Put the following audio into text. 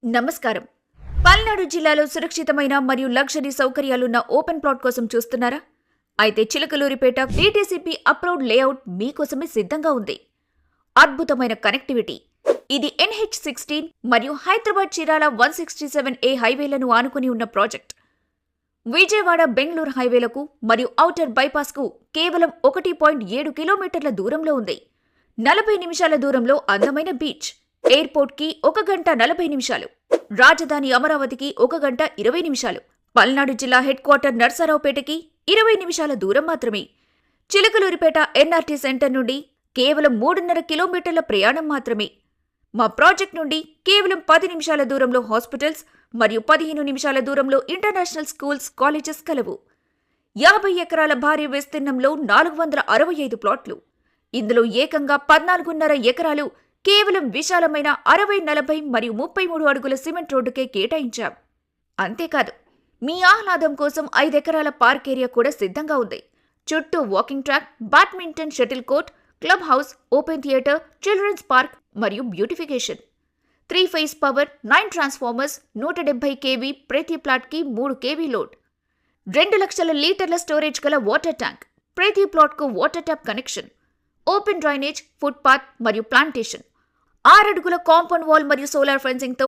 నమస్కారం. పల్నాడు జిల్లాలో సురక్షితమైన మరియు లగ్జరీ సౌకర్యాలున్న ఓపెన్ ప్లాట్ కోసం చూస్తున్నారా? అయితే చిలకలూరిపేట డీటీసీపీ అప్రూవ్డ్ లేఅవుట్ మీకోసమే సిద్ధంగా ఉంది. అద్భుతమైన కనెక్టివిటీ. ఇది NH16 మరియు హైదరాబాద్ చీరాల 167A హైవేలను ఆనుకుని ఉన్న ప్రాజెక్ట్. విజయవాడ బెంగళూరు హైవేలకు మరియు ఔటర్ బైపాస్కు కేవలం 1.7 కిలోమీటర్ల దూరంలో ఉంది. 40 నిమిషాల దూరంలో అందమైన బీచ్. ఎయిర్పోర్ట్కి 1 గంట 40 నిమిషాలు. రాజధాని అమరావతికి 1 గంట 20 నిమిషాలు. పల్నాడు జిల్లా హెడ్ క్వార్టర్ నర్సరావుపేటకి 20 నిమిషాల దూరం మాత్రమే. చిలకలూరిపేట NRT సెంటర్ నుండి కేవలం 3.5 కిలోమీటర్ల ప్రయాణం మాత్రమే. మా ప్రాజెక్ట్ నుండి కేవలం 10 నిమిషాల దూరంలో హాస్పిటల్స్ మరియు 15 నిమిషాల దూరంలో ఇంటర్నేషనల్ స్కూల్స్, కాలేజెస్ కలవు. 50 ఎకరాల భారీ విస్తీర్ణంలో 465 ప్లాట్లు. ఇందులో ఏకంగా 14.5 ఎకరాలు కేవలం విశాలమైన 60, 40 మరియు 33 అడుగుల సిమెంట్ రోడ్డుకే కేటాయించాం. అంతేకాదు, మీ ఆహ్లాదం కోసం 5 ఎకరాల పార్క్ ఏరియా కూడా సిద్ధంగా ఉంది. చుట్టూ walking track, badminton shuttle court, club house, open theatre, children's park మరియు beautification. 3 phase power, 9 transformers, 170 kV, ప్రతి ప్లాట్కి 3 kV లోడ్. 2 లక్షల లీటర్ల స్టోరేజ్ గల వాటర్ ట్యాంక్, ప్రతి ప్లాట్కు water tap connection, open drainage, footpath మరియు ప్లాంటేషన్. 6 అడుగుల కాంపౌండ్ వాల్ మరియు సోలార్ ఫెన్సింగ్తో